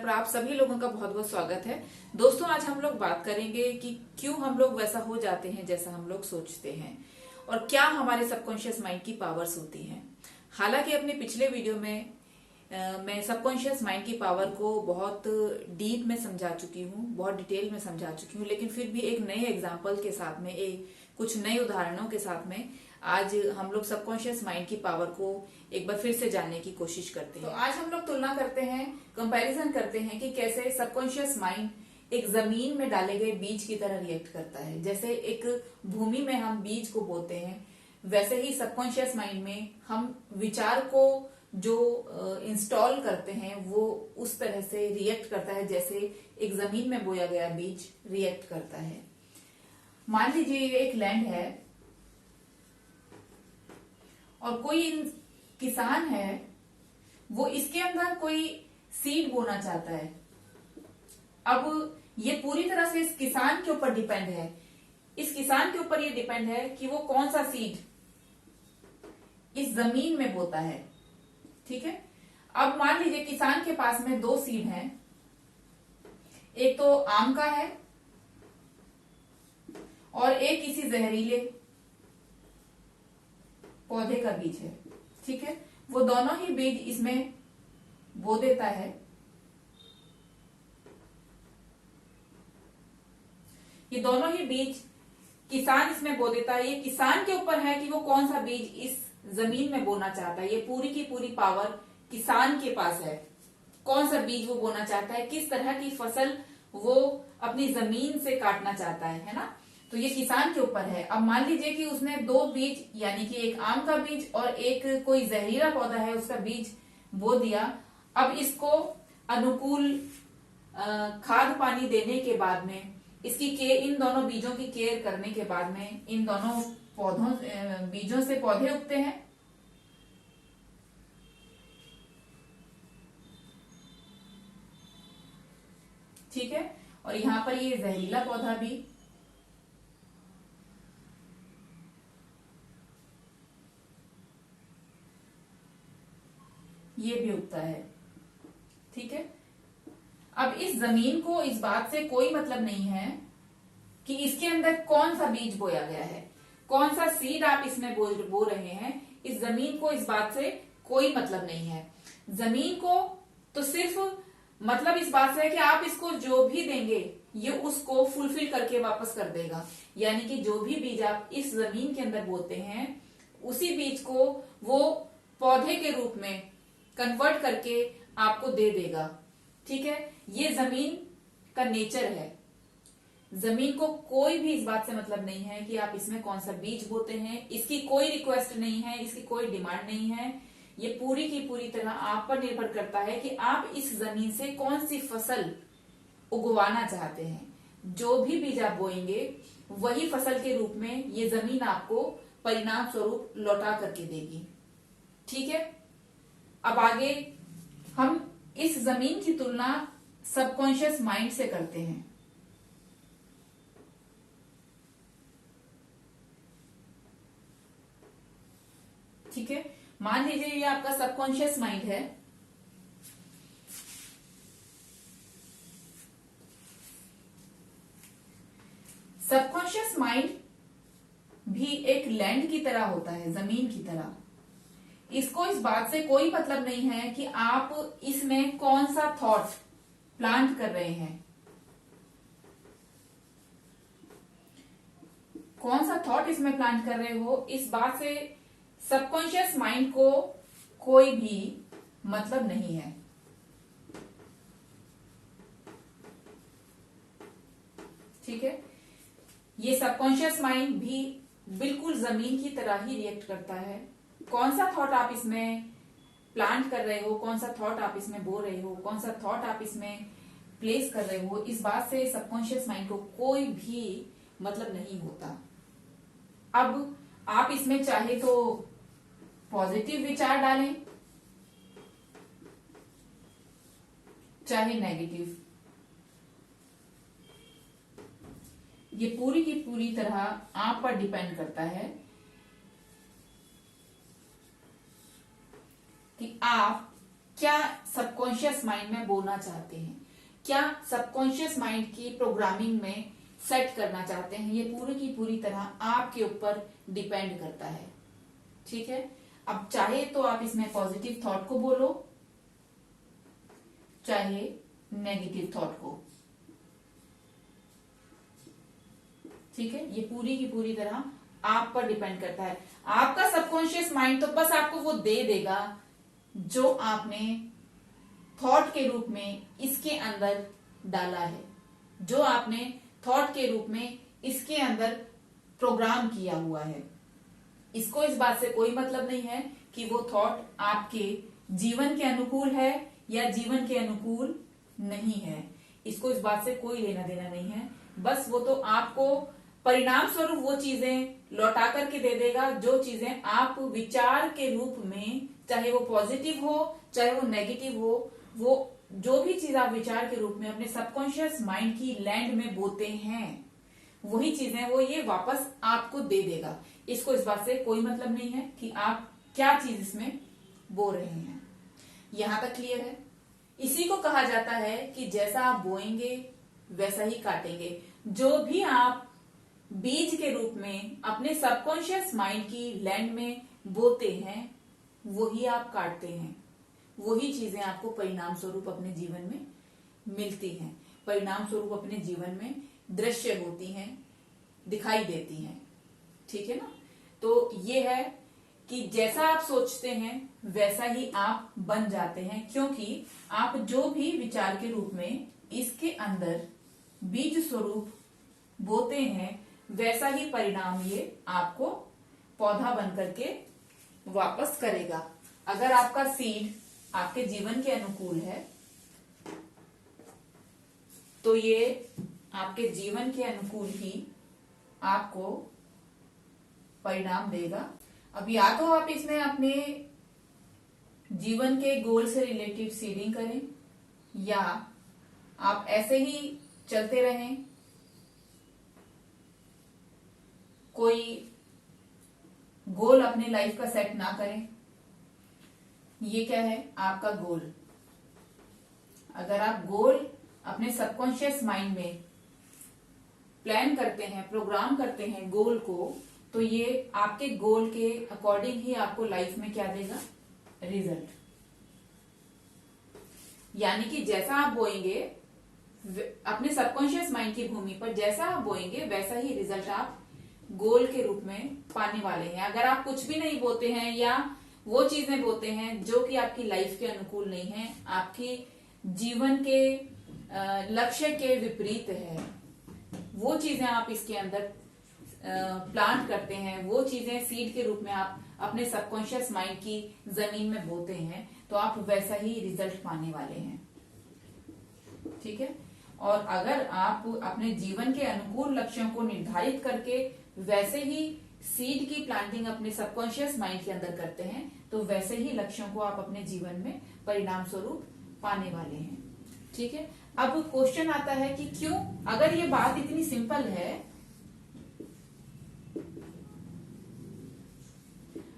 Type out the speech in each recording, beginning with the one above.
पर आप सभी लोगों का बहुत बहुत स्वागत है। दोस्तों, आज हम लोग बात करेंगे कि क्यों हम लोग वैसा हो जाते हैं जैसा हम लोग सोचते हैं और क्या हमारे सबकॉन्शियस माइंड की पावर्स होती हैं। हालांकि अपने पिछले वीडियो में मैं सबकॉन्शियस माइंड की पावर को बहुत डीप में समझा चुकी हूँ, बहुत डिटेल में समझा चुकी हूँ, लेकिन फिर भी एक नए एग्जाम्पल के साथ में, कुछ नए उदाहरणों के साथ में आज हम लोग सबकॉन्शियस माइंड की पावर को एक बार फिर से जानने की कोशिश करते हैं। तो आज हम लोग तुलना करते हैं, कंपैरिजन करते हैं कि कैसे सबकॉन्शियस माइंड एक जमीन में डाले गए बीज की तरह रिएक्ट करता है। जैसे एक भूमि में हम बीज को बोते हैं, वैसे ही सबकॉन्शियस माइंड में हम विचार को जो इंस्टॉल करते हैं वो उस तरह से रिएक्ट करता है जैसे एक जमीन में बोया गया बीज रिएक्ट करता है। मान लीजिए ये एक लैंड है और कोई किसान है, वो इसके अंदर कोई सीड बोना चाहता है। अब ये पूरी तरह से इस किसान के ऊपर डिपेंड है, इस किसान के ऊपर ये डिपेंड है कि वो कौन सा सीड इस जमीन में बोता है। ठीक है, अब मान लीजिए किसान के पास में दो सीड हैं, एक तो आम का है और एक किसी जहरीले पौधे का बीज है। ठीक है, वो दोनों ही बीज इसमें बो देता है। ये दोनों ही बीज किसान इसमें बो देता है। ये किसान के ऊपर है कि वो कौन सा बीज इस जमीन में बोना चाहता है। ये पूरी की पूरी पावर किसान के पास है, कौन सा बीज वो बोना चाहता है, किस तरह की फसल वो अपनी जमीन से काटना चाहता है ना। तो ये किसान के ऊपर है। अब मान लीजिए कि उसने दो बीज, यानी कि एक आम का बीज और एक कोई जहरीला पौधा है उसका बीज बो दिया। अब इसको अनुकूल खाद पानी देने के बाद में, इसकी इन दोनों बीजों की केयर करने के बाद में, इन दोनों बीजों से पौधे उगते हैं। ठीक है, और यहां पर ये जहरीला पौधा भी ये भी उगता है। ठीक है, अब इस जमीन को इस बात से कोई मतलब नहीं है कि इसके अंदर कौन सा बीज बोया गया है, कौन सा सीड आप इसमें बो रहे हैं। इस जमीन को इस बात से कोई मतलब नहीं है। जमीन को तो सिर्फ मतलब इस बात से है कि आप इसको जो भी देंगे ये उसको फुलफिल करके वापस कर देगा। यानी कि जो भी बीज आप इस जमीन के अंदर बोते हैं उसी बीज को वो पौधे के रूप में कन्वर्ट करके आपको दे देगा। ठीक है, ये जमीन का नेचर है। जमीन को कोई भी इस बात से मतलब नहीं है कि आप इसमें कौन सा बीज बोते हैं। इसकी कोई रिक्वेस्ट नहीं है, इसकी कोई डिमांड नहीं है। ये पूरी की पूरी तरह आप पर निर्भर करता है कि आप इस जमीन से कौन सी फसल उगवाना चाहते हैं। जो भी बीज आप बोएंगे वही फसल के रूप में ये जमीन आपको परिणाम स्वरूप लौटा करके देगी। ठीक है, अब आगे हम इस जमीन की तुलना सबकॉन्शियस माइंड से करते हैं। ठीक है, मान लीजिए ये आपका सबकॉन्शियस माइंड है। सबकॉन्शियस माइंड भी एक लैंड की तरह होता है, जमीन की तरह। इसको इस बात से कोई मतलब नहीं है कि आप इसमें कौन सा थॉट प्लांट कर रहे हैं, कौन सा थॉट इसमें प्लांट कर रहे हो। इस बात से सबकॉन्शियस माइंड को कोई भी मतलब नहीं है। ठीक है, ये सबकॉन्शियस माइंड भी बिल्कुल जमीन की तरह ही रिएक्ट करता है। कौन सा थॉट आप इसमें प्लांट कर रहे हो, कौन सा थॉट आप इसमें बो रहे हो, कौन सा थॉट आप इसमें प्लेस कर रहे हो, इस बात से सबकॉन्शियस माइंड को कोई भी मतलब नहीं होता। अब आप इसमें चाहे तो पॉजिटिव विचार डालें, चाहे नेगेटिव, ये पूरी की पूरी तरह आप पर डिपेंड करता है कि आप क्या सबकॉन्शियस माइंड में बोलना चाहते हैं, क्या सबकॉन्शियस माइंड की प्रोग्रामिंग में सेट करना चाहते हैं, ये पूरी की पूरी तरह आपके ऊपर डिपेंड करता है। ठीक है, अब चाहे तो आप इसमें पॉजिटिव थॉट को बोलो, चाहे नेगेटिव थॉट को। ठीक है, ये पूरी की पूरी तरह आप पर डिपेंड करता है। आपका सबकॉन्शियस माइंड तो बस आपको वो दे देगा जो आपने थॉट के रूप में इसके अंदर डाला है, जो आपने थॉट के रूप में इसके अंदर प्रोग्राम किया हुआ है। इसको इस बात से कोई मतलब नहीं है कि वो थॉट आपके जीवन के अनुकूल है या जीवन के अनुकूल नहीं है। इसको इस बात से कोई लेना देना नहीं है। बस वो तो आपको परिणाम स्वरूप वो चीजें लौटा करके दे देगा जो चीजें आप विचार के रूप में, चाहे वो पॉजिटिव हो चाहे वो नेगेटिव हो, वो जो भी चीज आप विचार के रूप में अपने सबकॉन्शियस माइंड की लैंड में बोते हैं, वही चीजें वो ये वापस आपको दे देगा। इसको इस बात से कोई मतलब नहीं है कि आप क्या चीज इसमें बो रहे हैं। यहां तक क्लियर है? इसी को कहा जाता है कि जैसा आप बोएंगे वैसा ही काटेंगे। जो भी आप बीज के रूप में अपने सबकॉन्शियस माइंड की लैंड में बोते हैं वही आप काटते हैं, वही चीजें आपको परिणाम स्वरूप अपने जीवन में मिलती हैं, परिणाम स्वरूप अपने जीवन में दृश्य होती हैं, दिखाई देती हैं। ठीक है ना? तो ये है कि जैसा आप सोचते हैं वैसा ही आप बन जाते हैं, क्योंकि आप जो भी विचार के रूप में इसके अंदर बीज स्वरूप बोते हैं वैसा ही परिणाम ये आपको पौधा बन करके वापस करेगा। अगर आपका सीड आपके जीवन के अनुकूल है तो ये आपके जीवन के अनुकूल ही आपको परिणाम देगा। अब या तो आप इसमें अपने जीवन के गोल से रिलेटेड सीडिंग करें या आप ऐसे ही चलते रहें, कोई गोल अपने लाइफ का सेट ना करें। ये क्या है? आपका गोल। अगर आप गोल अपने सबकॉन्शियस माइंड में प्लान करते हैं, प्रोग्राम करते हैं गोल को, तो ये आपके गोल के अकॉर्डिंग ही आपको लाइफ में क्या देगा? रिजल्ट। यानी कि जैसा आप बोएंगे अपने सबकॉन्शियस माइंड की भूमि पर, जैसा आप बोएंगे वैसा ही रिजल्ट आप गोल के रूप में पाने वाले हैं। अगर आप कुछ भी नहीं बोते हैं या वो चीजें बोते हैं जो कि आपकी लाइफ के अनुकूल नहीं है, आपकी जीवन के लक्ष्य के विपरीत है, वो चीजें आप इसके अंदर प्लांट करते हैं, वो चीजें सीड के रूप में आप अपने सबकॉन्शियस माइंड की जमीन में बोते हैं, तो आप वैसा ही रिजल्ट पाने वाले हैं। ठीक है? और अगर आप अपने जीवन के अनुकूल लक्ष्यों को निर्धारित करके वैसे ही सीड की प्लांटिंग अपने सबकॉन्शियस माइंड के अंदर करते हैं, तो वैसे ही लक्ष्यों को आप अपने जीवन में परिणाम स्वरूप पाने वाले हैं। ठीक है? अब क्वेश्चन आता है कि क्यों, अगर ये बात इतनी सिंपल है,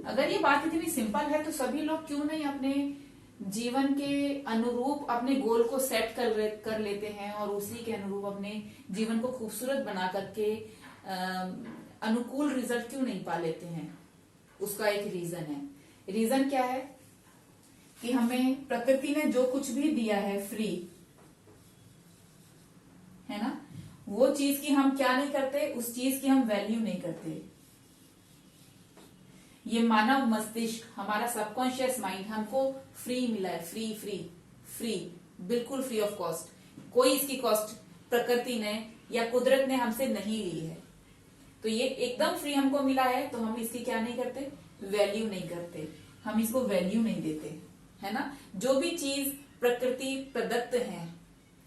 अगर ये बात इतनी सिंपल है तो सभी लोग क्यों नहीं अपने जीवन के अनुरूप अपने गोल को सेट कर लेते हैं और उसी के अनुरूप अपने जीवन को खूबसूरत बना करके अनुकूल रिजल्ट क्यों नहीं पा लेते हैं? उसका एक रीजन है। रीजन क्या है? कि हमें प्रकृति ने जो कुछ भी दिया है फ्री, है ना, वो चीज की हम क्या नहीं करते? उस चीज की हम वैल्यू नहीं करते। ये मानव मस्तिष्क, हमारा सबकॉन्शियस माइंड हमको फ्री मिला है, फ्री फ्री फ्री, बिल्कुल फ्री ऑफ कॉस्ट। कोई इसकी कॉस्ट प्रकृति ने या कुदरत ने हमसे नहीं ली है, तो ये एकदम फ्री हमको मिला है, तो हम इसकी क्या नहीं करते? वैल्यू नहीं करते, हम इसको वैल्यू नहीं देते, है ना। जो भी चीज प्रकृति प्रदत्त है,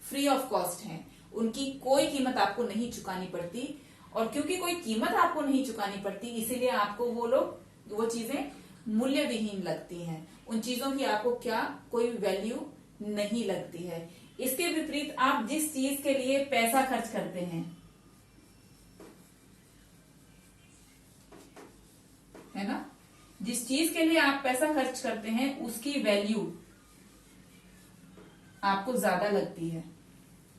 फ्री ऑफ कॉस्ट है, उनकी कोई कीमत आपको नहीं चुकानी पड़ती। और क्योंकि कोई कीमत आपको नहीं चुकानी पड़ती, इसीलिए आपको वो चीजें मूल्य विहीन लगती हैं। उन चीजों की आपको क्या कोई वैल्यू नहीं लगती है। इसके विपरीत आप जिस चीज के लिए पैसा खर्च करते हैं, है ना, जिस चीज के लिए आप पैसा खर्च करते हैं उसकी वैल्यू आपको ज्यादा लगती है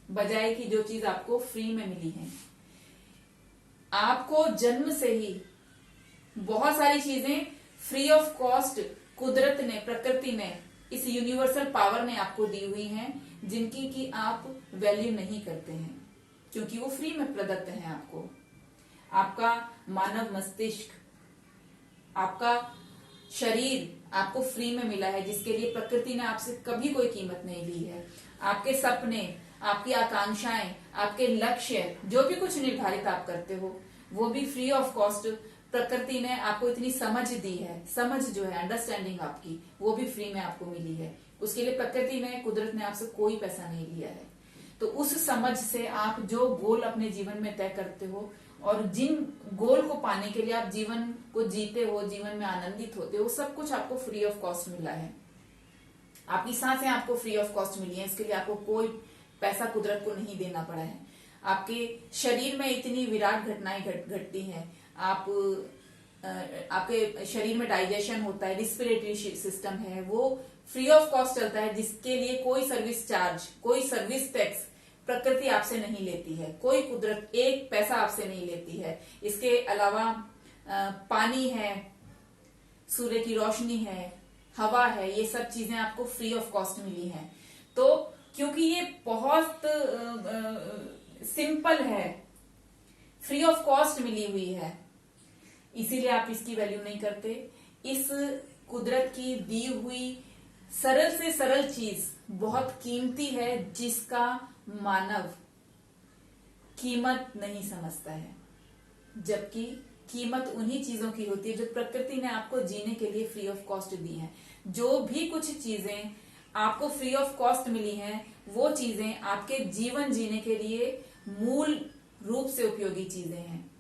बजाय कि जो चीज आपको फ्री में मिली है। आपको जन्म से ही बहुत सारी चीजें फ्री ऑफ कॉस्ट कुदरत ने, प्रकृति ने, इस यूनिवर्सल पावर ने आपको दी हुई हैं, जिनकी कि आप वैल्यू नहीं करते हैं क्योंकि वो फ्री में प्रदत्त है आपको। आपका मानव मस्तिष्क, आपका शरीर आपको फ्री में मिला है, जिसके लिए प्रकृति ने आपसे कभी कोई कीमत नहीं ली है। आपके सपने, आपकी आकांक्षाएं, आपके लक्ष्य, जो भी कुछ निर्धारित आप करते हो, वो भी फ्री ऑफ कॉस्ट प्रकृति ने आपको इतनी समझ दी है। समझ जो है, अंडरस्टैंडिंग आपकी, वो भी फ्री में आपको मिली है। उसके लिए प्रकृति ने, कुदरत ने आपसे कोई पैसा नहीं लिया है। तो उस समझ से आप जो गोल अपने जीवन में तय करते हो और जिन गोल को पाने के लिए आप जीवन को जीते हो, जीवन में आनंदित होते हो, सब कुछ आपको फ्री ऑफ कॉस्ट मिला है। आपकी सांसें आपको फ्री ऑफ कॉस्ट मिली है, इसके लिए आपको कोई पैसा कुदरत को नहीं देना पड़ा है। आपके शरीर में इतनी विराट घटनाएं घटती हैं। आपके शरीर में डाइजेशन होता है, रिस्पिरेटरी सिस्टम है, वो फ्री ऑफ कॉस्ट चलता है, जिसके लिए कोई सर्विस चार्ज, कोई सर्विस टैक्स प्रकृति आपसे नहीं लेती है। कोई कुदरत एक पैसा आपसे नहीं लेती है। इसके अलावा पानी है, सूर्य की रोशनी है, हवा है, ये सब चीजें आपको फ्री ऑफ कॉस्ट मिली हैं। तो क्योंकि ये बहुत सिंपल है, फ्री ऑफ कॉस्ट मिली हुई है, इसीलिए आप इसकी वैल्यू नहीं करते। इस कुदरत की दी हुई सरल से सरल चीज बहुत कीमती है, जिसका मानव कीमत नहीं समझता है। जबकि कीमत उन्हीं चीजों की होती है जो प्रकृति ने आपको जीने के लिए फ्री ऑफ कॉस्ट दी है। जो भी कुछ चीजें आपको फ्री ऑफ कॉस्ट मिली हैं, वो चीजें आपके जीवन जीने के लिए मूल रूप से उपयोगी चीजें हैं,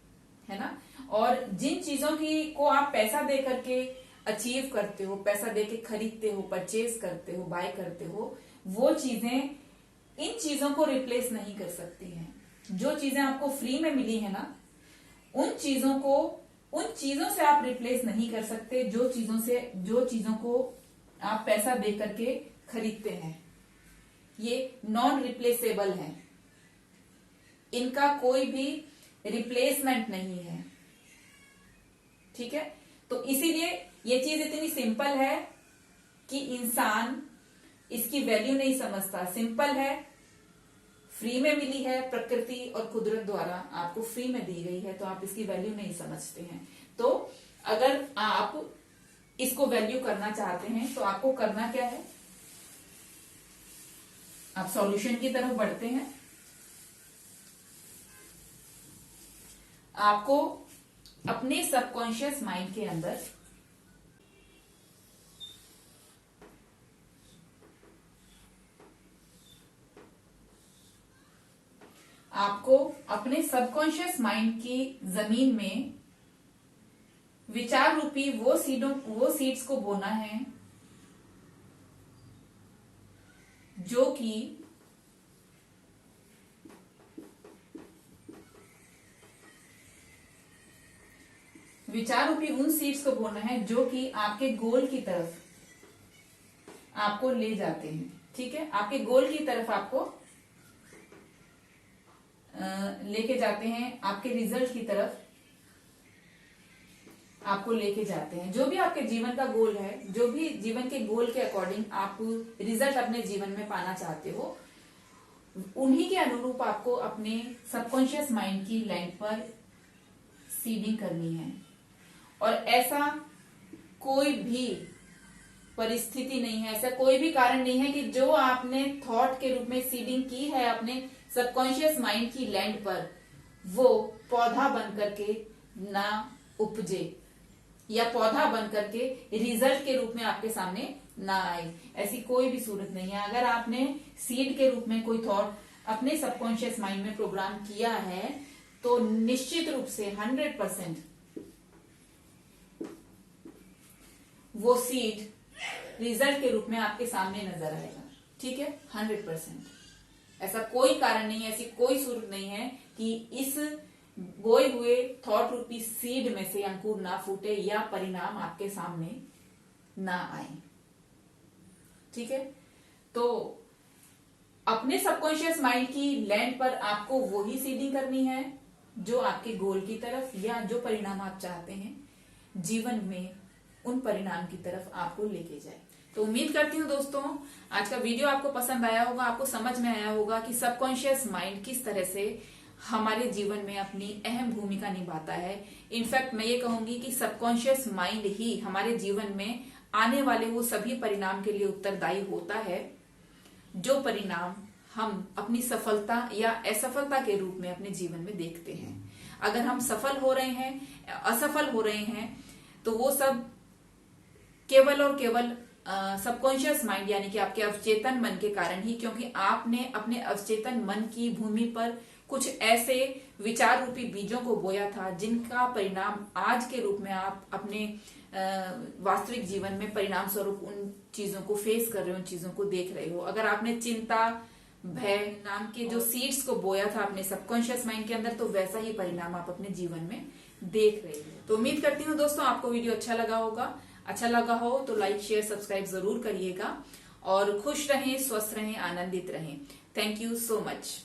है ना। और जिन चीजों की को आप पैसा दे करके अचीव करते हो, पैसा दे के खरीदते हो, परचेज करते हो, बाय करते हो, वो चीजें इन चीजों को रिप्लेस नहीं कर सकती हैं। जो चीजें आपको फ्री में मिली है ना, उन चीजों से आप रिप्लेस नहीं कर सकते जो चीजों को आप पैसा दे करके खरीदते हैं। ये नॉन रिप्लेसेबल है, इनका कोई भी रिप्लेसमेंट नहीं है, ठीक है। तो इसीलिए ये चीज इतनी सिंपल है कि इंसान इसकी वैल्यू नहीं समझता। सिंपल है, फ्री में मिली है, प्रकृति और कुदरत द्वारा आपको फ्री में दी गई है, तो आप इसकी वैल्यू नहीं समझते हैं। तो अगर आप इसको वैल्यू करना चाहते हैं तो आपको करना क्या है, आप सॉल्यूशन की तरफ बढ़ते हैं। आपको अपने सबकॉन्शियस माइंड के अंदर आपको अपने सबकॉन्शियस माइंड की जमीन में विचार रूपी वो सीड्स को बोना है जो कि विचार रूपी उन सीड्स को बोना है जो कि आपके गोल की तरफ आपको ले जाते हैं, ठीक है। आपके गोल की तरफ आपको लेके जाते हैं, आपके रिजल्ट की तरफ आपको लेके जाते हैं। जो भी आपके जीवन का गोल है, जो भी जीवन के गोल के अकॉर्डिंग आप रिजल्ट अपने जीवन में पाना चाहते हो, उन्हीं के अनुरूप आपको अपने सबकॉन्शियस माइंड की लैंड पर सीडिंग करनी है। और ऐसा कोई भी परिस्थिति नहीं है, ऐसा कोई भी कारण नहीं है कि जो आपने थॉट के रूप में सीडिंग की है अपने सबकॉन्शियस माइंड की लैंड पर, वो पौधा बन करके ना उपजे या पौधा बन करके रिजल्ट के रूप में आपके सामने ना आए। ऐसी कोई भी सूरत नहीं है। अगर आपने सीड के रूप में कोई थॉट अपने सबकॉन्शियस माइंड में प्रोग्राम किया है तो निश्चित रूप से 100% वो सीड रिजल्ट के रूप में आपके सामने नजर आएगा, ठीक है। 100%। ऐसा कोई कारण नहीं है, ऐसी कोई सूरत नहीं है कि इस बोए हुए थॉट रूपी सीड में से अंकुर ना फूटे या परिणाम आपके सामने ना आए, ठीक है। तो अपने सबकॉन्शियस माइंड की लैंड पर आपको वही सीडिंग करनी है जो आपके गोल की तरफ या जो परिणाम आप चाहते हैं जीवन में, उन परिणाम की तरफ आपको लेके जाए। तो उम्मीद करती हूँ दोस्तों आज का वीडियो आपको पसंद आया होगा, आपको समझ में आया होगा कि सबकॉन्शियस माइंड किस तरह से हमारे जीवन में अपनी अहम भूमिका निभाता है। इनफैक्ट मैं ये कहूंगी कि सबकॉन्शियस माइंड ही हमारे जीवन में आने वाले वो सभी परिणाम के लिए उत्तरदायी होता है जो परिणाम हम अपनी सफलता या असफलता के रूप में अपने जीवन में देखते हैं। अगर हम सफल हो रहे हैं, असफल हो रहे हैं, तो वो सब केवल और केवल सबकॉन्शियस माइंड यानी कि आपके अवचेतन मन के कारण ही, क्योंकि आपने अपने अवचेतन मन की भूमि पर कुछ ऐसे विचार रूपी बीजों को बोया था जिनका परिणाम आज के रूप में आप अपने वास्तविक जीवन में परिणाम स्वरूप उन चीजों को फेस कर रहे हो, उन चीजों को देख रहे हो। अगर आपने चिंता, भय नाम के जो सीड्स को बोया था अपने सबकॉन्शियस माइंड के अंदर, तो वैसा ही परिणाम आप अपने जीवन में देख रहे हो। तो उम्मीद करती हूँ दोस्तों आपको वीडियो अच्छा लगा होगा। अच्छा लगा हो तो लाइक, शेयर, सब्सक्राइब जरूर करिएगा और खुश रहें, स्वस्थ रहें, आनंदित रहें। Thank you so much.